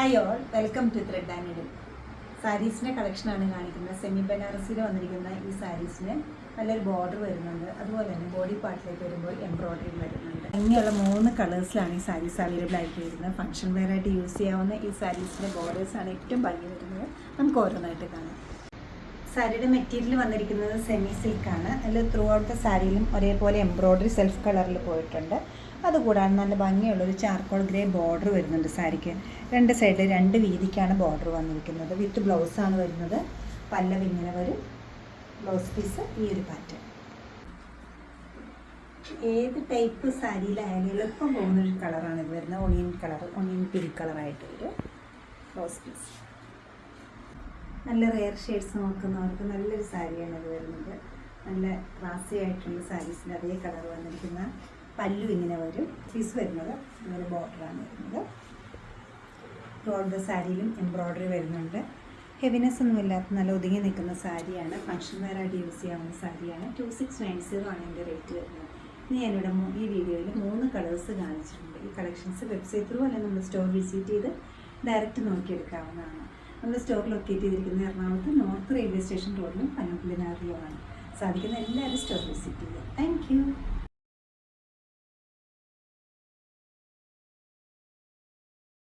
Hi all, welcome to thread and needle. സാരീസിൻ്റെ കളക്ഷനാണ് കാണിക്കുന്നത്. സെമി ബനാറസിൽ വന്നിരിക്കുന്ന ഈ സാരീസിന് നല്ലൊരു ബോർഡർ വരുന്നുണ്ട്. അതുപോലെ തന്നെ ബോഡി പാർട്ടിലേക്ക് വരുമ്പോൾ എംബ്രോയ്ഡറി വരുന്നുണ്ട്. ഇങ്ങനെയുള്ള 3 കളേഴ്സിലാണ് ഈ സാരീസ് അവൈലബിൾ ആയിട്ട് വരുന്നത്. ഫംഗ്ഷൻ വെയർ ആയിട്ട് യൂസ് ചെയ്യാവുന്ന ഈ സാരീസിൻ്റെ ബോർഡേഴ്സാണ് ഏറ്റവും ഭംഗി വരുന്നത്. നമുക്ക് ഓരോന്നായിട്ട് കാണാം. സാരിയുടെ മെറ്റീരിയൽ വന്നിരിക്കുന്നത് സെമി സിൽക്കാണ്. അതിൽ ത്രൂ ഔട്ട് ദ സാരിയിലും ഒരേപോലെ എംബ്രോയ്ഡറി സെൽഫ് കളറിൽ പോയിട്ടുണ്ട്. അതുകൂടാതെ നല്ല ഭംഗിയുള്ളൊരു ചാർക്കോൾ ഗ്രേ ബോർഡർ വരുന്നുണ്ട് സാരിക്ക്. 2 സൈഡിൽ 2 വീതിക്കാണ് ബോർഡർ വന്നിരിക്കുന്നത്. വിത്ത് ബ്ലൗസാണ് വരുന്നത്. പല്ലവ് ഇങ്ങനെ വരും. ബ്ലൗസ് പീസ് ഈ ഒരു പാറ്റേൺ. ഏത് ടൈപ്പ് സാരിയിലായാലും എളുപ്പം പോകുന്നൊരു കളറാണ് ഇത് വരുന്നത്. ഒണിയൻ പിങ്ക് കളറായിട്ട് വരും ബ്ലൗസ് പീസ്. നല്ല റെയർ ഷെയ്ഡ്സ് നോക്കുന്നവർക്ക് നല്ലൊരു സാരിയാണ് ഇത് വരുന്നത്. നല്ല ക്ലാസി ആയിട്ടുള്ള സാരീസിന് അതേ കളർ വന്നിരിക്കുന്ന പല്ലു ഇങ്ങനെ വരും. പീസ് വരുന്നത് ഇങ്ങനെ ബോർഡറാണ് വരുന്നത്. ത്രൂഔട്ട് ദ സാരിയിലും എംബ്രോയ്ഡറി വരുന്നുണ്ട്. ഹെവിനെസ് ഒന്നുമില്ലാത്ത നല്ല ഒതുങ്ങി നിൽക്കുന്ന സാരിയാണ്. ഫംഗ്ഷൻ വെയർ ആയിട്ട് യൂസ് ചെയ്യാവുന്ന സാരിയാണ്. 2690 ആണ് എൻ്റെ റേറ്റ് വരുന്നത്. ഇനി ഞാനിവിടെ ഈ വീഡിയോയിൽ 3 കളേഴ്സ് കാണിച്ചിട്ടുണ്ട്. ഈ കളക്ഷൻസ് വെബ്സൈറ്റ് ത്രൂ അല്ലെങ്കിൽ നമ്മൾ സ്റ്റോർ വിസിറ്റ് ചെയ്ത് ഡയറക്റ്റ് നോക്കിയെടുക്കാവുന്നതാണ്. നമ്മുടെ സ്റ്റോർ ലൊക്കേറ്റ് ചെയ്തിരിക്കുന്ന എറണാകുളത്ത് നോർത്ത് റെയിൽവേ സ്റ്റേഷൻ റോഡിലും പനമ്പള്ളിനാറിലുമാണ്. സാധിക്കുന്ന എല്ലാവരും സ്റ്റോർ വിസിറ്റ് ചെയ്യുക. Thank you.